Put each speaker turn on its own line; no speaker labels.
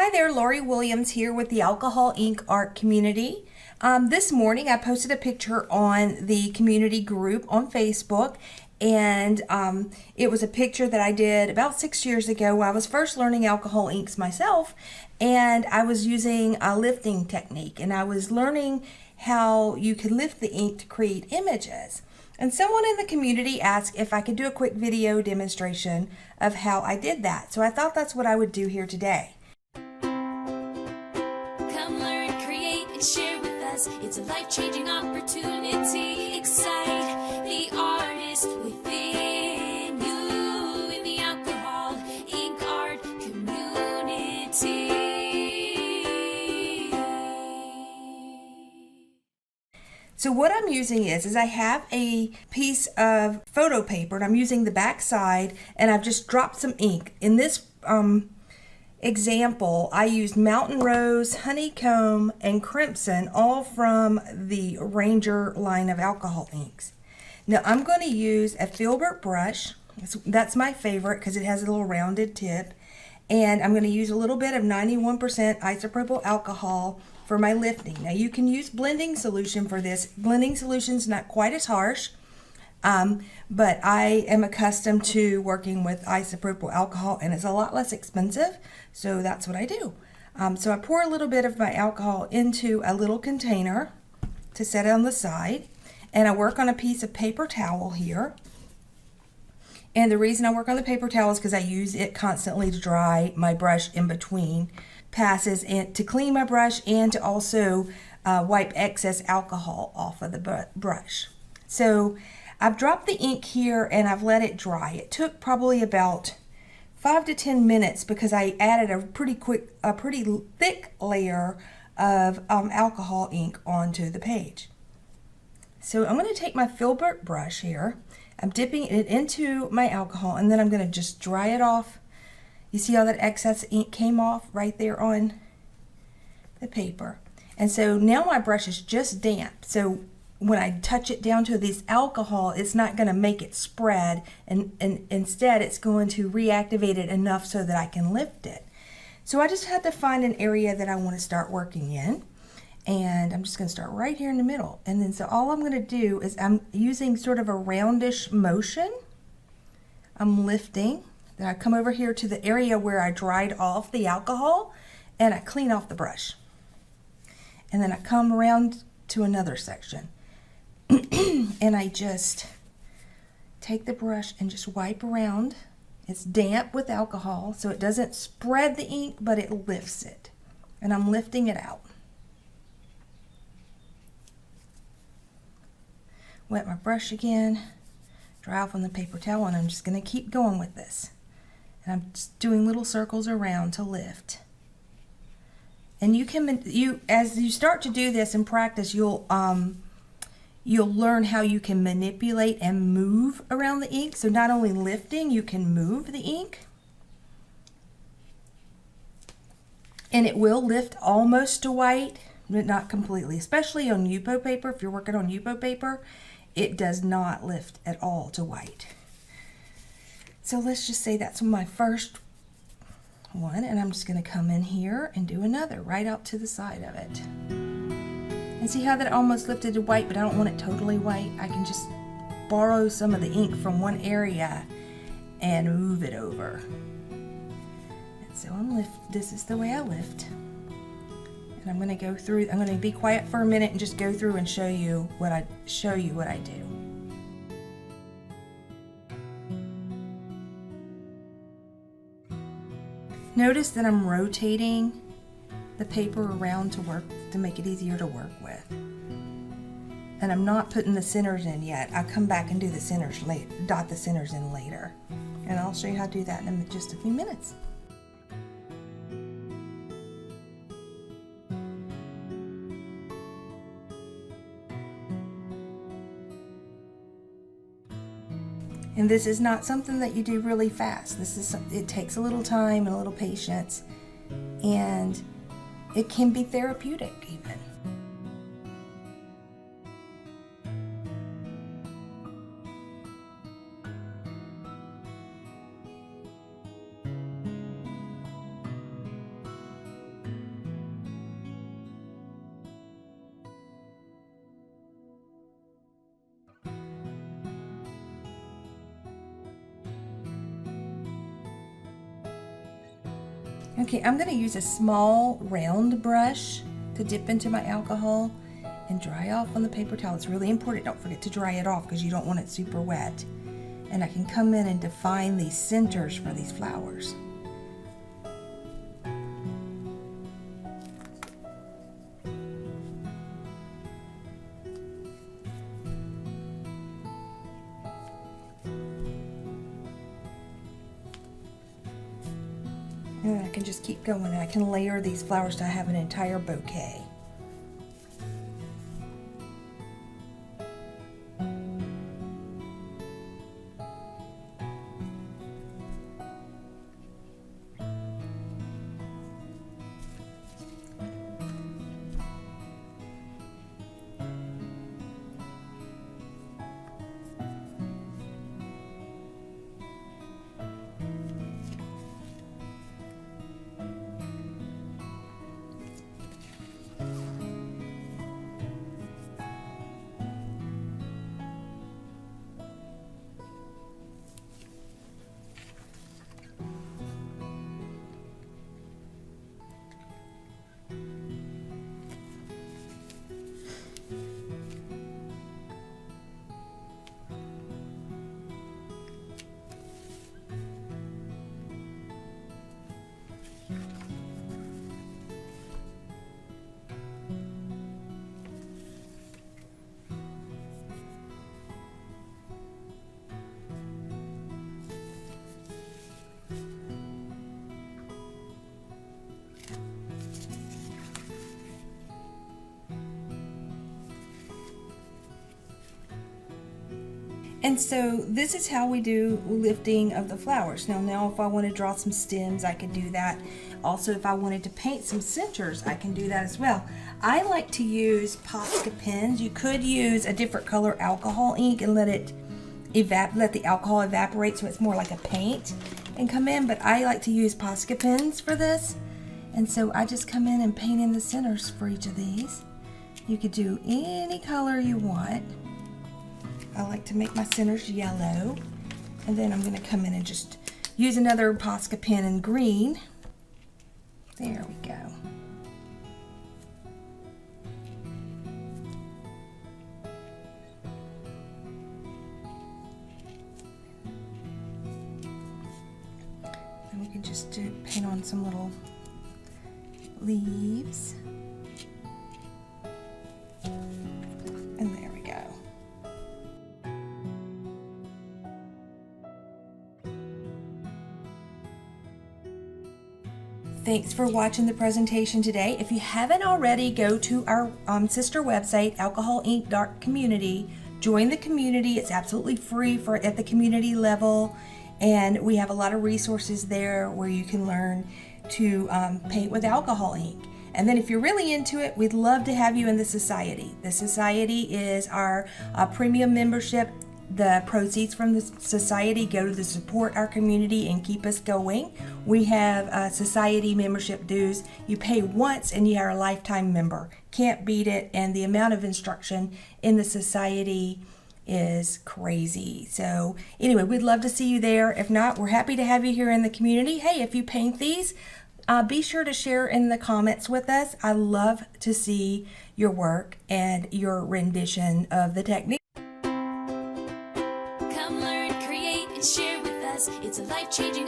Hi there, Laurie Williams here with the Alcohol Ink art community. This morning I posted a picture on the community group on Facebook, and it was a picture that I did about 6 years ago when I was first learning alcohol inks myself, and I was using a lifting technique, and I was learning how you could lift the ink to create images. And someone in the community asked if I could do a quick video demonstration of how I did that. So I thought that's what I would do here today.
Come learn, create, and share with us. It's a life-changing opportunity. Excite the artist within you in the alcohol ink art community.
So what I'm using is I have a piece of photo paper, and I'm using the back side, and I've just dropped some ink. In this example, I used Mountain Rose, Honeycomb, and Crimson, all from the Ranger line of alcohol inks. Now I'm going to use a filbert brush. That's my favorite because it has a little rounded tip. And I'm going to use a little bit of 91% isopropyl alcohol for my lifting. Now you can use blending solution for this. Blending solution's not quite as harsh, but I am accustomed to working with isopropyl alcohol, and it's a lot less expensive, so that's what I do. So I pour a little bit of my alcohol into a little container to set it on the side, and I work on a piece of paper towel here. And the reason I work on the paper towel is because I use it constantly to dry my brush in between passes, and to clean my brush, and to also wipe excess alcohol off of the brush. So I've dropped the ink here and I've let it dry. It took probably about 5 to 10 minutes because I added a pretty thick layer of alcohol ink onto the page. So I'm going to take my filbert brush here. I'm dipping it into my alcohol, and then I'm going to just dry it off. You see how that excess ink came off right there on the paper. And so now my brush is just damp. So when I touch it down to this alcohol, it's not going to make it spread, and instead it's going to reactivate it enough so that I can lift it. So I just had to find an area that I want to start working in. And I'm just going to start right here in the middle. And then so all I'm going to do is I'm using sort of a roundish motion. I'm lifting. Then I come over here to the area where I dried off the alcohol, and I clean off the brush. And then I come around to another section. And I just take the brush and just wipe around. It's damp with alcohol, so it doesn't spread the ink, but it lifts it. And I'm lifting it out. Wet my brush again, dry off on the paper towel, and I'm just going to keep going with this. And I'm just doing little circles around to lift. And as you start to do this in practice, you'll learn how you can manipulate and move around the ink. So not only lifting, you can move the ink. And it will lift almost to white, but not completely, especially on Yupo paper. If you're working on Yupo paper, it does not lift at all to white. So let's just say that's my first one, and I'm just going to come in here and do another right out to the side of it. And see how that almost lifted to white, but I don't want it totally white. I can just borrow some of the ink from one area and move it over. And so this is the way I lift. And I'm going to go through, I'm going to be quiet for a minute and just go through and show you what I do. Notice that I'm rotating the paper around to make it easier to work with. And I'm not putting the centers in yet. I'll come back and do the centers later, dot the centers in later. And I'll show you how to do that in just a few minutes. And this is not something that you do really fast. It takes a little time and a little patience, and it can be therapeutic even. Okay, I'm going to use a small round brush to dip into my alcohol and dry off on the paper towel. It's really important. Don't forget to dry it off because you don't want it super wet. And I can come in and define these centers for these flowers. And I can just keep going, and I can layer these flowers to have an entire bouquet. And so this is how we do lifting of the flowers. Now if I want to draw some stems, I can do that. Also, if I wanted to paint some centers, I can do that as well. I like to use Posca pens. You could use a different color alcohol ink and let the alcohol evaporate so it's more like a paint and come in, but I like to use Posca pens for this. And so I just come in and paint in the centers for each of these. You could do any color you want. I like to make my centers yellow, and then I'm going to come in and just use another Posca pen in green. There we go. And we can just paint on some little leaves. And there we go. Thanks for watching the presentation today. If you haven't already, go to our sister website, alcoholinc.community. Join the community. It's absolutely free at the community level, and we have a lot of resources there where you can learn to paint with alcohol ink. And then if you're really into it, we'd love to have you in the society. The society is our premium membership. The proceeds from the society go to support our community and keep us going. We have society membership dues. You pay once and you are a lifetime member. Can't beat it. And the amount of instruction in the society is crazy. So anyway, we'd love to see you there. If not, we're happy to have you here in the community. Hey, if you paint these, be sure to share in the comments with us. I love to see your work and your rendition of the technique.
Come learn, create, and share with us. It's a life-changing